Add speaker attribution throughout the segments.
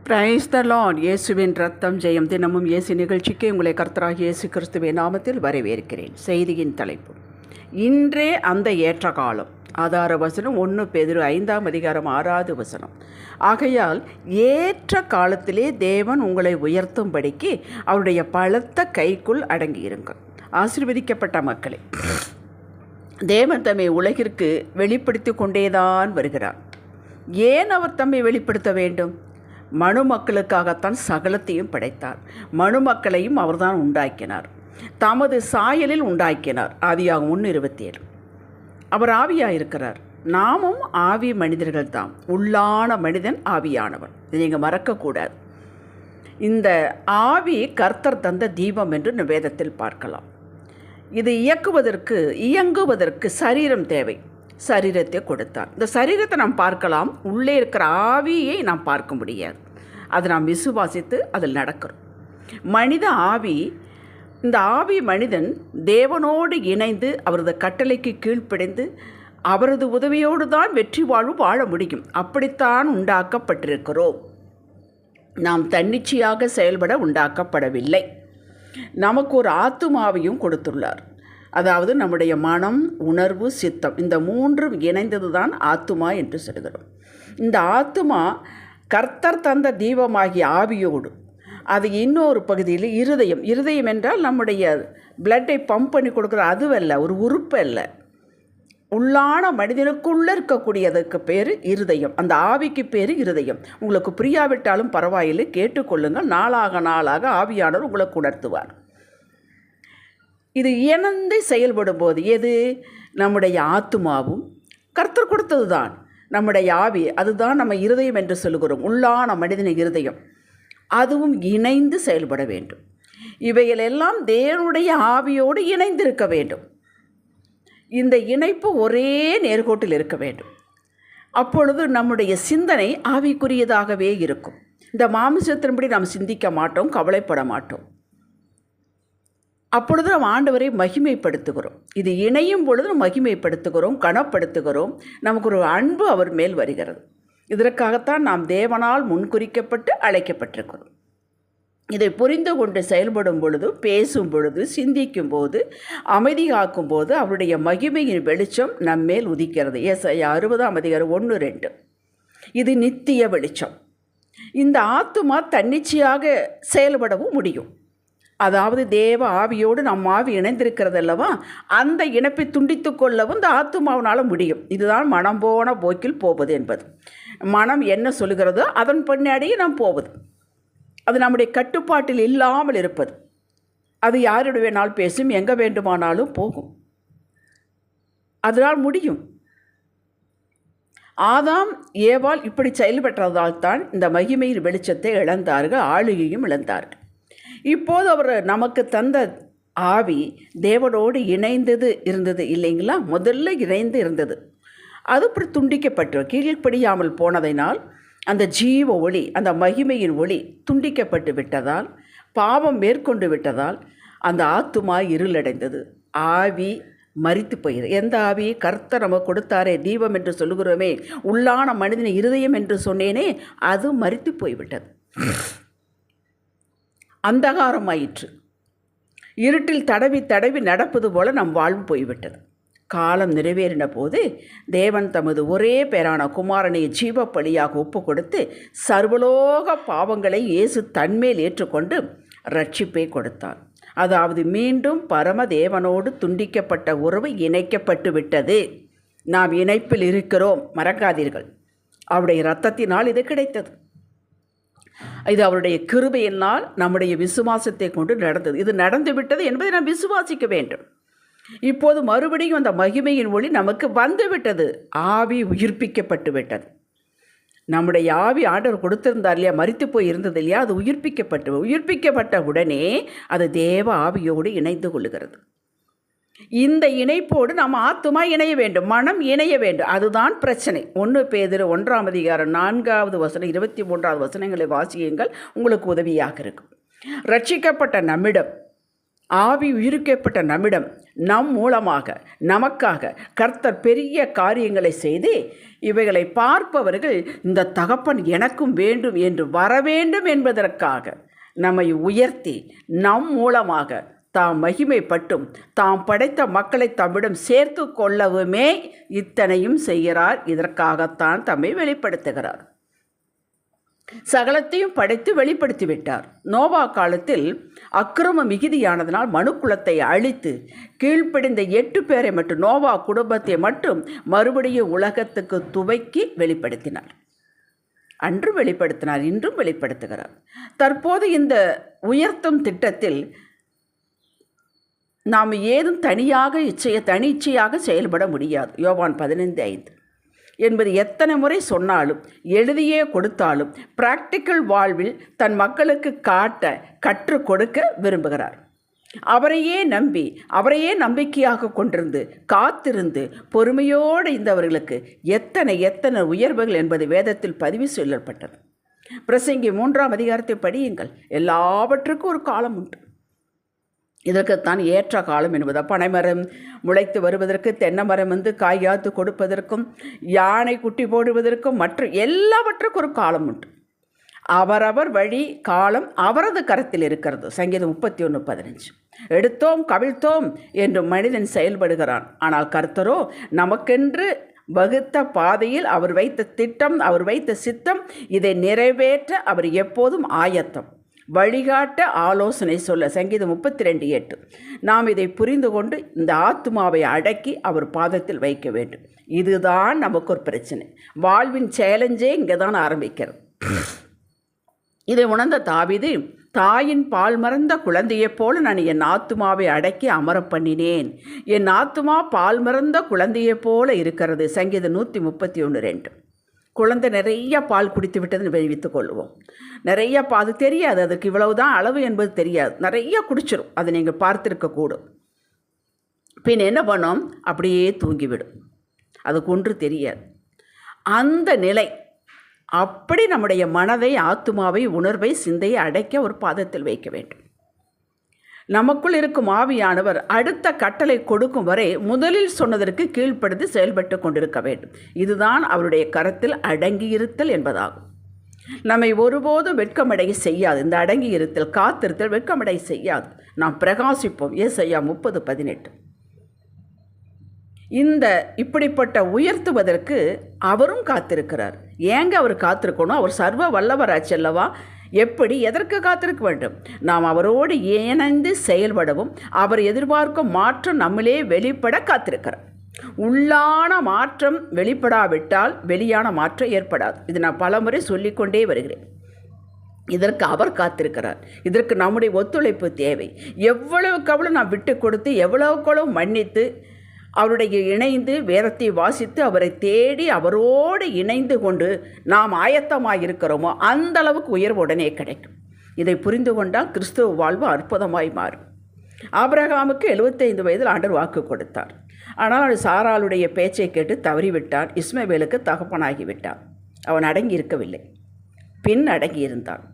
Speaker 1: Praise the Lord. இயேசுவின் ரத்தம் ஜெயம். தினமும் இயேசு நிகழ்ச்சிக்கு உங்களை கர்த்தராகிய இயேசு கிறிஸ்துவின் நாமத்தில் வரவேற்கிறேன். செய்தியின் தலைப்பு இன்றே அந்த ஏற்ற காலம். ஆதார வசனம் 1 பேதுரு 5 அதிகாரம் 6 ஆகையால் ஏற்ற காலத்திலே தேவன் உங்களை உயர்த்தும்படிக்கு அவருடைய பலத்த கைக்குள் அடங்கியிருங்கள். ஆசீர்வதிக்கப்பட்ட மக்களே, தேவன் தம்மை உலகிற்கு வெளிப்படுத்தி கொண்டேதான் வருகிறார். ஏன் அவர் தம்மை வெளிப்படுத்த வேண்டும்? மனு மக்களுக்காகத்தான் சகலத்தையும் படைத்தார். மனு மக்களையும் அவர்தான் உண்டாக்கினார், தமது சாயலில் உண்டாக்கினார். ஆதியாகமம் 1:27. அவர் ஆவியாயிருக்கிறார். நாமும் ஆவி மனிதர்கள் தான். உள்ளான மனிதன் ஆவியானவன். இதை நீங்கள் மறக்கக்கூடாது. இந்த ஆவி கர்த்தர் தந்த தீபம் என்று வேதத்தில் பார்க்கலாம். இது இயங்குவதற்கு சரீரம் தேவை. சரீரத்தை கொடுத்தார். இந்த சரீரத்தை நாம் பார்க்கலாம், உள்ளே இருக்கிற ஆவியை நாம் பார்க்க முடியாது. அதை நாம் விசுவாசித்து அதில் நடக்கிறோம். மனித ஆவி, இந்த ஆவி மனிதன் தேவனோடு இணைந்து அவரது கட்டளைக்கு கீழ்ப்படிந்து அவரது உதவியோடு தான் வெற்றி வாழ்வு வாழ முடியும். அப்படித்தான் உண்டாக்கப்பட்டிருக்கிறோம். நாம் தன்னிச்சையாக செயல்பட உண்டாக்கப்படவில்லை. நமக்கு ஒரு ஆத்துமாவையும் கொடுத்துள்ளார். அதாவது நம்முடைய மனம், உணர்வு, சித்தம், இந்த மூன்றும் இணைந்தது தான் ஆத்துமா என்று சொல்கிறோம். இந்த ஆத்துமா கர்த்தர் தந்த தீபமாகிய ஆவியோடு, அது இன்னொரு பகுதியில் இருதயம் என்றால் நம்முடைய பிளட்டை பம்ப் பண்ணி கொடுக்குற அதுவல்ல, ஒரு உறுப்பு அல்ல. உள்ளான மனிதனுக்குள்ளே இருக்கக்கூடியதுக்கு பேர் இருதயம். அந்த ஆவிக்கு பேர் இருதயம். உங்களுக்கு புரியாவிட்டாலும் பரவாயில்லை, கேட்டுக்கொள்ளுங்கள். நாளாக ஆவியானவர் உங்களுக்கு உணர்த்துவார். இது இணைந்து செயல்படும் போது எது? நம்முடைய ஆத்துமாவும் கர்த்தர் கொடுத்தது தான் நம்முடைய ஆவி, அதுதான் நம்ம இருதயம் என்று சொல்கிறோம். உள்ளான மனிதன இருதயம், அதுவும் இணைந்து செயல்பட வேண்டும். இவைகளெல்லாம் தேவனுடைய ஆவியோடு இணைந்திருக்க வேண்டும். இந்த இணைப்பு ஒரே நேர்கோட்டில் இருக்க வேண்டும். அப்பொழுது நம்முடைய சிந்தனை ஆவிக்குரியதாகவே இருக்கும். இந்த மாமிசத்தின்படி நாம் சிந்திக்க மாட்டோம், கவலைப்பட மாட்டோம். அப்பொழுது நாம் ஆண்டவரை மகிமைப்படுத்துகிறோம். இது இணையும் பொழுது மகிமைப்படுத்துகிறோம், கனப்படுத்துகிறோம். நமக்கு ஒரு அன்பு அவர் மேல் வருகிறது. இதற்காகத்தான் நாம் தேவனால் முன்குறிக்கப்பட்டு அழைக்கப்பட்டிருக்கிறோம். இதை புரிந்து கொண்டு செயல்படும் பொழுது, பேசும் பொழுது, சிந்திக்கும் போது, அமைதி காக்கும் போது அவருடைய மகிமையின் வெளிச்சம் நம்மேல் உதிக்கிறது. ஏசாயா 60 1-2. இது நித்திய வெளிச்சம். இந்த ஆத்துமா தன்னிச்சையாக செயல்படவும் முடியும். அதாவது தேவ ஆவியோடு நம் ஆவி இணைந்திருக்கிறது அல்லவா, அந்த இணைப்பை துண்டித்து கொள்ளவும் இந்த ஆத்துமாவினால் முடியும். இதுதான் மனம் போன போக்கில் போவது என்பது. மனம் என்ன சொல்லுகிறதோ அதன் பின்னாடியே நாம் போவது. அது நம்முடைய கட்டுப்பாட்டில் இல்லாமல் இருப்பது. அது யாருடைய வேணாலும் பேசும், எங்கே வேண்டுமானாலும் போகும். அதனால் முடியும். ஆதாம் ஏவாள் இப்படி செயல்பட்டதால் தான் இந்த மகிமையின் வெளிச்சத்தை இழந்தார்கள், ஆளுகையும் இழந்தார்கள். இப்போது அவர் நமக்கு தந்த ஆவி தேவனோடு இருந்தது இல்லைங்களா? முதல்ல இணைந்து இருந்தது. அது இப்படி துண்டிக்கப்பட்டு கீழ்ப்படியாமல் போனதினால் அந்த ஜீவ ஒளி, அந்த மகிமையின் ஒளி துண்டிக்கப்பட்டு விட்டதால், பாவம் மேற்கொண்டு விட்டதால் அந்த ஆத்துமா இருளடைந்தது. ஆவி மரித்து போகிறது. எந்த ஆவி? கர்த்தர் நமக்கு கொடுத்தாரே தீபம் என்று சொல்லுகிறோமே, உள்ளான மனிதன் இருதயம் என்று சொன்னேனே, அது மரித்து போய்விட்டது. அந்தகாரமாயிற்று. இருட்டில் தடவி நடப்பது போல நம் வாழ்வு போய்விட்டது. காலம் நிறைவேறின போது தேவன் தமது ஒரே பேரான குமாரனை ஜீவ பலியாக ஒப்பு கொடுத்து சர்வலோக பாவங்களை இயேசு தன்மேல் ஏற்றுக்கொண்டு ரட்சிப்பை கொடுத்தார். அதாவது மீண்டும் பரமதேவனோடு துண்டிக்கப்பட்ட உறவு இணைக்கப்பட்டு விட்டது. நாம் இணைப்பில் இருக்கிறோம், மறக்காதீர்கள். அவருடைய இரத்தத்தினால் இது கிடைத்தது. இது அவருடைய கிருபையினால் நம்முடைய விசுவாசத்தை கொண்டு நடந்தது. இது நடந்துவிட்டது என்பதை நாம் விசுவாசிக்க வேண்டும். இப்போது மறுபடியும் அந்த மகிமையின் ஒளி நமக்கு வந்துவிட்டது. ஆவி உயிர்ப்பிக்கப்பட்டு விட்டது. நம்முடைய ஆவி ஆண்டவர் கொடுத்திருந்தார் இல்லையா, மரித்து போய் இருந்தது இல்லையா, அது உயிர்ப்பிக்கப்பட்ட உடனே அது தேவ ஆவியோடு இணைந்து கொள்ளுகிறது. இந்த இணைப்போடு நம்ம ஆத்துமா இணைய வேண்டும், மனம் இணைய வேண்டும். அதுதான் பிரச்சனை. 1 பேதுரு 1 அதிகாரம் 4 23 வாசியுங்கள், உங்களுக்கு உதவியாக இருக்கும். ரட்சிக்கப்பட்ட நம்மிடம் ஆவி உயிர்க்கப்பட்ட நம்மிடம் நம் மூலமாக நமக்காக கர்த்தர் பெரிய காரியங்களை செய்து இவைகளை பார்ப்பவர்கள் இந்த தகப்பன் எனக்கும் வேண்டும் என்று வரவேண்டும் என்பதற்காக நம்மை உயர்த்தி நம் மூலமாக தாம் மகிமைப்பட்டும் தாம் படைத்த மக்களை தம்மிடம் சேர்த்து கொள்ளவுமே இத்தனையும் செய்கிறார். இதற்காகத்தான் தம்மை வெளிப்படுத்துகிறார். சகலத்தையும் படைத்து வெளிப்படுத்திவிட்டார். நோவா காலத்தில் அக்கிரம மிகுதியானதனால் மனுக்குலத்தை அழித்து கீழ்ப்படிந்த 8 பேரை மட்டும், நோவா குடும்பத்தை மட்டும் மறுபடியும் உலகத்துக்கு துவக்கி வெளிப்படுத்தினார். அன்று வெளிப்படுத்தினார், இன்றும் வெளிப்படுத்துகிறார். தற்போது இந்த உயர்த்தும் திட்டத்தில் நாம் ஏதும் தனி இச்சையாக செயல்பட முடியாது. யோவான் 15:5 என்பது எத்தனை முறை சொன்னாலும் எழுதியே கொடுத்தாலும் பிராக்டிக்கல் வாழ்வில் தன் மக்களுக்கு கற்றுக் கொடுக்க விரும்புகிறார். அவரையே நம்பி அவரையே நம்பிக்கையாக கொண்டிருந்து காத்திருந்து பொறுமையோடு இருந்தவர்களுக்கு எத்தனை உயர்வுகள் என்பது வேதத்தில் பதிவு சொல்லப்பட்டது. பிரசங்கி 3ஆம் அதிகாரத்தை படியுங்கள். எல்லாவற்றுக்கும் ஒரு காலம் உண்டு. இதற்குத்தான் ஏற்ற காலம் என்பது. பனைமரம் முளைத்து வருவதற்கு, தென்னை மரம் காய்காத்து கொடுப்பதற்கும், யானை குட்டி போடுவதற்கும் மற்ற எல்லாவற்றுக்கும் ஒரு காலம் உண்டு. அவரவர் வழி காலம் அவரது கரத்தில் இருக்கிறது. சங்கீதம் 31:15. எடுத்தோம் கவிழ்த்தோம் என்று மனிதன் செயல்படுகிறான். ஆனால் கர்த்தரோ நமக்கென்று வகுத்த பாதையில் அவர் வைத்த திட்டம், அவர் வைத்த சித்தம், இதை நிறைவேற்ற அவர் எப்போதும் ஆயத்தம். வழிகாட்ட ஆலோசனை சொல்ல. சங்கீதம் 32:8. நாம் இதை புரிந்து கொண்டு இந்த ஆத்துமாவை அடக்கி அவர் பாதத்தில் வைக்க வேண்டும். இதுதான் நமக்கு ஒரு பிரச்சனை. வாழ்வின் சேலஞ்சே இங்கே தான் ஆரம்பிக்கிறது. இதை உணர்ந்த தாவீது, தாயின் பால் மறந்த குழந்தையைப் போல நான் என் ஆத்துமாவை அடக்கி அமர பண்ணினேன். என் ஆத்துமா பால் மறந்த குழந்தையைப் போல இருக்கிறது. சங்கீதம் 131:2. குழந்தை நிறைய பால் குடித்து விட்டதுன்னு வைத்துக் கொள்வோம். நிறைய அது தெரியாது, அதுக்கு இவ்வளவுதான் அளவு என்பது தெரியாது. நிறைய குடிச்சிடும். அதை நீங்கள் பார்த்துருக்கக்கூடும். பின் என்ன பண்ணோம்? அப்படியே தூங்கிவிடும். அதுக்கு ஒன்று தெரியாது. அந்த நிலை அப்படி நம்முடைய மனதை, ஆத்துமாவை, உணர்வை, சிந்தையை அடைக்க ஒரு பாதத்தில் வைக்க வேண்டும். நமக்குள் இருக்கும் ஆவியானவர் அடுத்த கட்டளை கொடுக்கும் வரை முதலில் சொன்னதற்கு கீழ்ப்படுத்தி செயல்பட்டு கொண்டிருக்க வேண்டும். இதுதான் அவருடைய கரத்தில் அடங்கியிருத்தல் என்பதாகும். நம்மை ஒருபோதும் வெட்கமடைய செய்யாது. இந்த அடங்கியிருத்தல், காத்திருத்தல் வெட்கமடைய செய்யாது. நாம் பிரகாசிப்போம். ஏசாயா 30:18. இந்த இப்படிப்பட்ட உயர்த்துவதற்கு அவரும் காத்திருக்கிறார். ஏங்க அவர் காத்திருக்கணும்? அவர் சர்வ வல்லவராட்சி அல்லவா? எப்படி, எதற்கு காத்திருக்க வேண்டும்? நாம் அவரோடு இணைந்து செயல்படவும் அவர் எதிர்பார்க்கும் மாற்றம் நம்மளே வெளிப்பட காத்திருக்கிறார். உள்ளான மாற்றம் வெளிப்படாவிட்டால் வெளியான மாற்றம் ஏற்படாது. இது நான் பலமுறை சொல்லிக்கொண்டே வருகிறேன். இதற்கு அவர் காத்திருக்கிறார். இதற்கு நம்முடைய ஒத்துழைப்பு தேவை. எவ்வளவுக்கு நாம் விட்டு கொடுத்து, எவ்வளவுக்கு மன்னித்து அவருடைய இணைந்து வேதத்தை வாசித்து அவரை தேடி அவரோடு இணைந்து கொண்டு நாம் ஆயத்தமாக இருக்கிறோமோ அந்த அளவுக்கு உயர்வு உடனே கிடைக்கும். இதை புரிந்து கொண்டால் கிறிஸ்துவ வாழ்வு அற்புதமாய் மாறும். ஆபிரகாமுக்கு 75 வயதில் ஆண்டவர் வாக்கு கொடுத்தார். ஆனால் சாராளுடைய பேச்சை கேட்டு தவறிவிட்டான். இஸ்மவேலுக்கு தகப்பனாகிவிட்டான். அவன் அடங்கி இருக்கவில்லை, பின் அடங்கியிருந்தான்.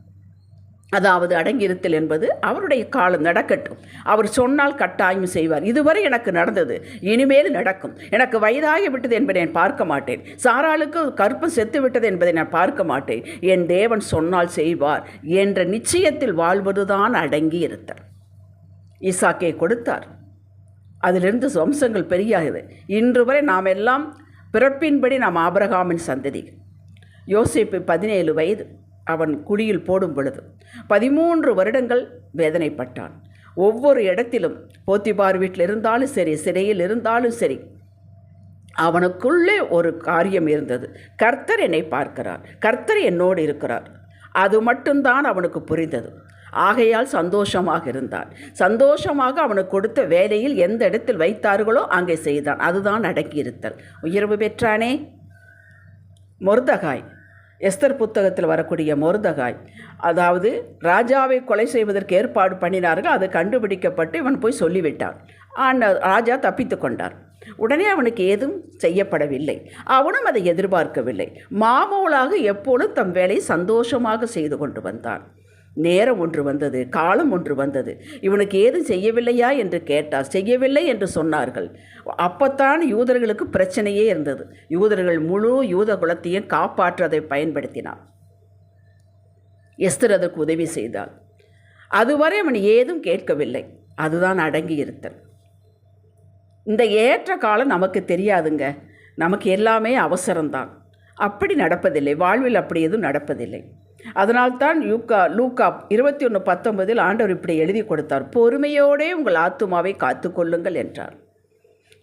Speaker 1: அதாவது அடங்கியிருத்தல் என்பது அவருடைய காலம் நடக்கட்டும், அவர் சொன்னால் கட்டாயம் செய்வார். இதுவரை எனக்கு நடந்தது, இனிமேல் நடக்கும். எனக்கு வயதாகி விட்டது என்பதை நான் பார்க்க மாட்டேன். சாராளுக்கு கற்பம் செத்து விட்டது என்பதை நான் பார்க்க மாட்டேன். என் தேவன் சொன்னால் செய்வார் என்ற நிச்சயத்தில் வாழ்வதுதான் அடங்கி இருத்தல். ஈசாக்கை கொடுத்தார். அதிலிருந்து வம்சங்கள் பெரியாகுது. இன்று வரை நாம் எல்லாம் பிறப்பின்படி நாம் ஆபிரகாமின் சந்ததி. யோசேப்பு 17 வயது அவன் குழியில் போடும் பொழுது 13 வருடங்கள் வேதனைப்பட்டான். ஒவ்வொரு இடத்திலும் போத்திபார் வீட்டில் இருந்தாலும் சரி, சிறையில் இருந்தாலும் சரி, அவனுக்குள்ளே ஒரு காரியம் இருந்தது. கர்த்தர் என்னை பார்க்கிறார், கர்த்தர் என்னோடு இருக்கிறார். அது மட்டும்தான் அவனுக்கு புரிந்தது. ஆகையால் சந்தோஷமாக இருந்தான். சந்தோஷமாக அவனுக்கு கொடுத்த வேலையில் எந்த இடத்தில் வைத்தார்களோ அங்கே செய்தான். அதுதான் அடக்கியிருத்தல். உயர்வு பெற்றானே. மொர்தகாய், எஸ்தர் புத்தகத்தில் வரக்கூடிய மொர்தகாய், அதாவது ராஜாவை கொலை செய்வதற்கு ஏற்பாடு பண்ணினார்கள். அது கண்டுபிடிக்கப்பட்டு இவன் போய் சொல்லிவிட்டான். ராஜா தப்பித்து கொண்டார். உடனே அவனுக்கு ஏதும் செய்யப்படவில்லை. அவனும் அதை எதிர்பார்க்கவில்லை. மாமூலாக எப்பொழுதும் தம் வேலை சந்தோஷமாக செய்து கொண்டு வந்தான். நேரம் ஒன்று வந்தது, காலம் ஒன்று வந்தது. இவனுக்கு ஏதும் செய்யவில்லையா என்று கேட்டார். செய்யவில்லை என்று சொன்னார்கள். அப்பத்தான் யூதர்களுக்கு பிரச்சனையே இருந்தது. யூதர்கள் முழு யூத குலத்தையும் காப்பாற்ற அதை பயன்படுத்தினார். எஸ்தர் அதற்கு உதவி செய்தாள். அதுவரை அவன் ஏதும் கேட்கவில்லை. அதுதான் அடங்கி இருத்தல். இந்த ஏற்ற காலம் நமக்கு தெரியாதுங்க. நமக்கு எல்லாமே அவசரம்தான். அப்படி நடப்பதில்லை. வாழ்வில் அப்படி எதுவும் நடப்பதில்லை. அதனால்தான் லூக்கா 21:19 ஆண்டவர் இப்படி எழுதி கொடுத்தார். பொறுமையோடே உங்கள் ஆத்துமாவை காத்து கொள்ளுங்கள் என்றார்.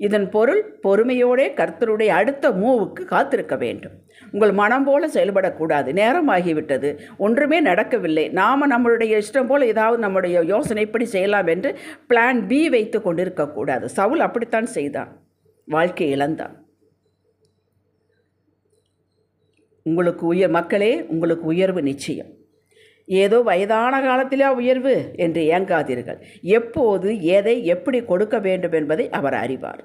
Speaker 1: இதன் பொருள் பொறுமையோடே கர்த்தருடைய அடுத்த மூவுக்கு காத்திருக்க வேண்டும். உங்கள் மனம் போல செயல்படக்கூடாது. நேரமாகிவிட்டது, ஒன்றுமே நடக்கவில்லை, நாம் நம்மளுடைய இஷ்டம் போல் ஏதாவது நம்முடைய யோசனைப்படி செய்யலாம் என்று பிளான் பி வைத்து கொண்டிருக்கக்கூடாது. சவுல் அப்படித்தான் செய்தான், வாழ்க்கை இழந்தான். உங்களுக்கு மக்களே, உங்களுக்கு உயர்வு நிச்சயம். ஏதோ வயதான காலத்திலே உயர்வு என்று ஏங்காதீர்கள். எப்போது எதை எப்படி கொடுக்க வேண்டும் என்பதை அவர் அறிவார்.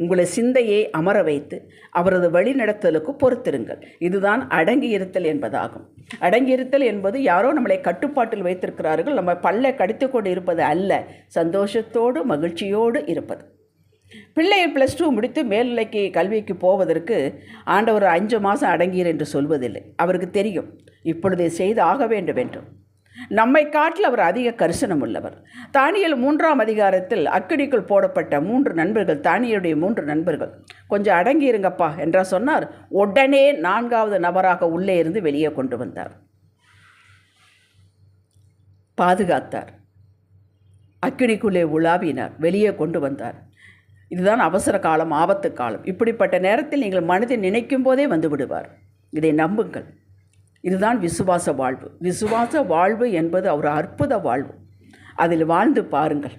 Speaker 1: உங்களை சிந்தையை அமர வைத்து அவரது வழிநடத்தலுக்கு பொறுத்திருங்கள். இதுதான் அடங்கியிருத்தல் என்பதாகும். அடங்கியிருத்தல் என்பது யாரோ நம்மளை கட்டுப்பாட்டில் வைத்திருக்கிறார்கள், நம்ம பல்லை கடித்து கொண்டு இருப்பது அல்ல, சந்தோஷத்தோடு மகிழ்ச்சியோடு இருப்பது. பிள்ளையை +2 முடித்து மேல்நிலைக்கு கல்விக்கு போவதற்கு ஆண்டவர் 5 மாதம் அடங்கீர் என்று சொல்வதில்லை. அவருக்கு தெரியும் இப்பொழுதே செய்து ஆக வேண்டும் என்றும். நம்மை காட்டில் அவர் அதிக கரிசனம் உள்ளவர். தானியேல் 3ஆம் அதிகாரத்தில் அக்கினிக்குள் போடப்பட்ட 3 நண்பர்கள், தானியேலுடைய 3 நண்பர்கள், கொஞ்சம் அடங்கியிருங்கப்பா என்றால் சொன்னார். உடனே 4வது நபராக உள்ளே இருந்து வெளியே கொண்டு வந்தார், பாதுகாத்தார். அக்கினிக்குள்ளே உலாவினார், வெளியே கொண்டு வந்தார். இதுதான் அவசர காலம், ஆபத்து காலம். இப்படிப்பட்ட நேரத்தில் நீங்கள் மனதை நினைக்கும் போதே வந்து விடுவார். இதை நம்புங்கள். இதுதான் விசுவாச வாழ்வு. விசுவாச வாழ்வு என்பது ஒரு அற்புத வாழ்வு. அதில் வாழ்ந்து பாருங்கள்.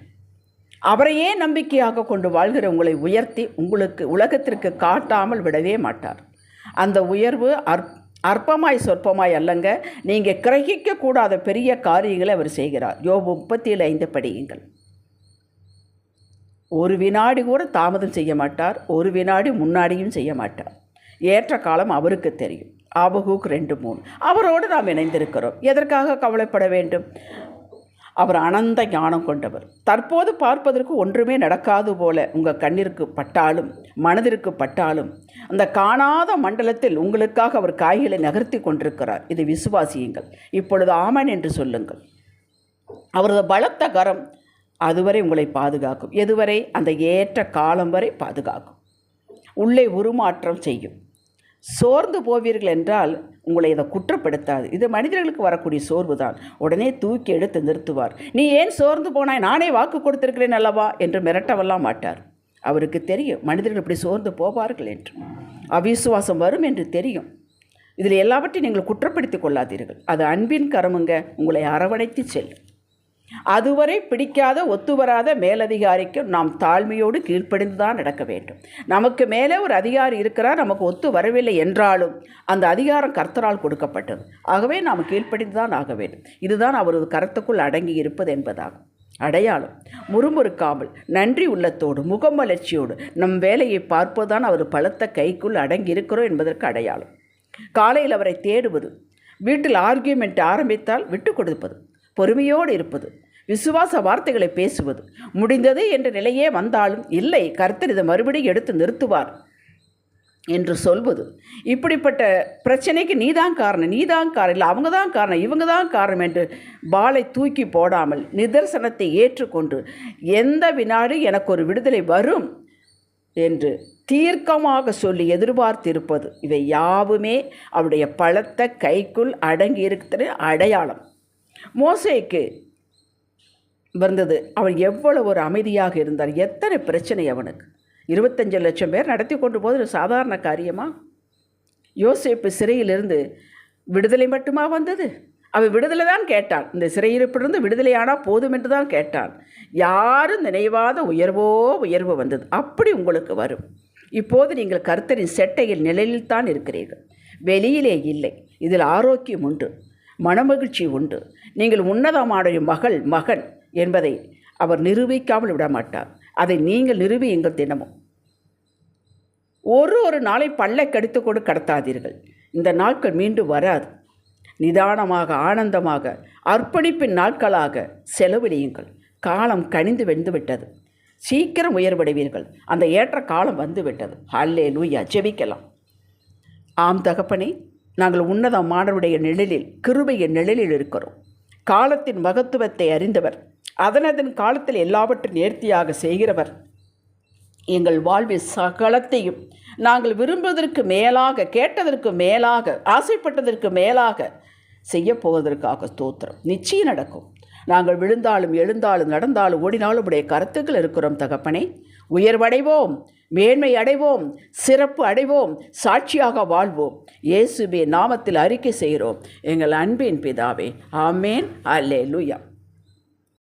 Speaker 1: அவரையே நம்பிக்கையாக கொண்டு வாழ்கிற உங்களை உயர்த்தி உங்களுக்கு உலகத்திற்கு காட்டாமல் விடவே மாட்டார். அந்த உயர்வு அற்பமாய் சொற்பமாய் அல்லங்க, நீங்கள் கிரகிக்கக்கூடாத பெரிய காரியங்களை அவர் செய்கிறார். யோபு 37:5 படியுங்கள். ஒரு வினாடி கூட தாமதம் செய்ய மாட்டார், ஒரு வினாடி முன்னாடியும் செய்ய மாட்டார். ஏற்ற காலம் அவருக்கு தெரியும். ஆபகூக் 2:3. அவரோடு நாம் இணைந்திருக்கிறோம். எதற்காக கவலைப்பட வேண்டும்? அவர் அனந்த ஞானம் கொண்டவர். தற்போது பார்ப்பதற்கு ஒன்றுமே நடக்காது போல உங்கள் கண்ணிற்கு பட்டாலும் மனதிற்கு பட்டாலும் அந்த காணாத மண்டலத்தில் உங்களுக்காக அவர் காய்களை நகர்த்தி கொண்டிருக்கிறார். இது விசுவாசியுங்கள். இப்பொழுது ஆமன் என்று சொல்லுங்கள். அவரது பலத்த கரம் அதுவரை உங்களை பாதுகாக்கும். எதுவரை? அந்த ஏற்ற காலம் வரை பாதுகாக்கும். உள்ளே உருமாற்றம் செய்யும். சோர்ந்து போவீர்கள் என்றால் உங்களை இதை குற்றப்படுத்தாது. இது மனிதர்களுக்கு வரக்கூடிய சோர்வு தான். உடனே தூக்கி எடுத்து நிறுத்துவார். நீ ஏன் சோர்ந்து போனாய், நானே வாக்கு கொடுத்திருக்கிறேன் அல்லவா என்று மிரட்டவெல்லாம் மாட்டார். அவருக்கு தெரியும் மனிதர்கள் இப்படி சோர்ந்து போவார்கள் என்று. அவிசுவாசம் வரும் என்று தெரியும். இதில் எல்லாவற்றையும் நீங்கள் குற்றப்படுத்தி கொள்ளாதீர்கள். அது அன்பின் கரமுங்க, உங்களை அரவணைத்து செல்லும். அதுவரை பிடிக்காத ஒத்துவராத மேலதிகாரிக்கு நாம் தாழ்மையோடு கீழ்ப்படிந்து தான் நடக்க வேண்டும். நமக்கு மேலே ஒரு அதிகாரி இருக்கிறார், நமக்கு ஒத்து வரவில்லை என்றாலும் அந்த அதிகாரம் கர்த்தரால் கொடுக்கப்பட்டது. ஆகவே நாம் கீழ்ப்படிந்து தான் ஆக வேண்டும். இதுதான் அவரது கருத்துக்குள் அடங்கி இருப்பது என்பதாகும். அடையாளம் முறுமுறுக்காமல் நன்றி உள்ளத்தோடு முகமலர்ச்சியோடு நம் வேலையை பார்ப்பதுதான் அவர் பலத்த கைக்குள் அடங்கி இருக்கிறோம் என்பதற்கு அடையாளம். காலையில் அவரை தேடுவது, வீட்டில் ஆர்கியூமெண்ட் ஆரம்பித்தால் விட்டு கொடுப்பது, பொறுமையோடு இருப்பது, விசுவாச வார்த்தைகளை பேசுவது, முடிந்தது என்ற நிலையே வந்தாலும் இல்லை கர்த்தர் இதை மறுபடியும் எடுத்து நிறுத்துவார் என்று சொல்வது. இப்படிப்பட்ட பிரச்சனைக்கு நீதான் காரணம், இல்லை அவங்க தான் காரணம், இவங்க தான் காரணம் என்று பாலை தூக்கி போடாமல் நிதர்சனத்தை ஏற்றுக்கொண்டு எந்த வினாடி எனக்கு ஒரு விடுதலை வரும் என்று தீர்க்கமாக சொல்லி எதிர்பார்த்திருப்பது, இவை யாவுமே அவருடைய பலத்த கைக்குள் அடங்கி இருக்கிற அடையாளம். மோசேக்கு வந்தது, அவன் எவ்வளவு ஒரு அமைதியாக இருந்தார். எத்தனை பிரச்சனை அவனுக்கு. 25 லட்சம் பேர் நடத்தி கொண்டு போது ஒரு சாதாரண காரியமா? யோசேப்பு சிறையிலிருந்து விடுதலை மட்டுமா வந்தது? அவன் விடுதலை தான் கேட்டான். இந்த சிறையிருப்பிலிருந்து விடுதலையானால் போதும் என்று தான் கேட்டான். யாரும் நினைவாத உயர்வு வந்தது. அப்படி உங்களுக்கு வரும். இப்போது நீங்கள் கர்த்தரின் செட்டையில் நிலையில் தான் இருக்கிறீர்கள், வெளியிலே இல்லை. இதில் ஆரோக்கியம் உண்டு, மனமகிழ்ச்சி உண்டு. நீங்கள் உன்னதமான மகன் என்பதை அவர் நிரூபிக்காமல் விடமாட்டார். அதை நீங்கள் நிரூபியுங்கள் தினமும். ஒரு நாளை பல்லை கடித்து கொண்டு கடத்தாதீர்கள். இந்த நாட்கள் மீண்டும் வராது. நிதானமாக, ஆனந்தமாக, அர்ப்பணிப்பின் நாட்களாக செலவழியுங்கள். காலம் கனிந்து வெந்துவிட்டது. சீக்கிரம் உயர்வடைவீர்கள். அந்த ஏற்ற காலம் வந்துவிட்டது. அல்லேலூயா. ஜெபிக்கலாம். ஆம் தகப்பனே, நாங்கள் உன்னதமானவருடைய நிழலில், கிருபையின் நிழலில் இருக்கிறோம். காலத்தின் மகத்துவத்தை அறிந்தவர், அதனதன் காலத்தில் எல்லாவற்றையும் நேர்த்தியாக செய்கிறவர். எங்கள் வாழ்வில் சகலத்தையும் நாங்கள் விரும்புவதற்கு மேலாக, கேட்டதற்கு மேலாக, ஆசைப்பட்டதற்கு மேலாக செய்யப்போவதற்காக ஸ்தோத்திரம். நிச்சயம் நடக்கும். நாங்கள் விழுந்தாலும் எழுந்தாலும் நடந்தாலும் ஓடினாலும் உடைய கருத்துக்கள் இருக்கிறோம் தகப்பனே. உயர்வடைவோம், மேன்மை அடைவோம், சிறப்பு அடைவோம், சாட்சியாக வாழ்வோம். இயேசுவின் நாமத்தில் அறிக்கை செய்கிறோம் எங்கள் அன்பின் பிதாவே. ஆமேன். அல்லேலூயா.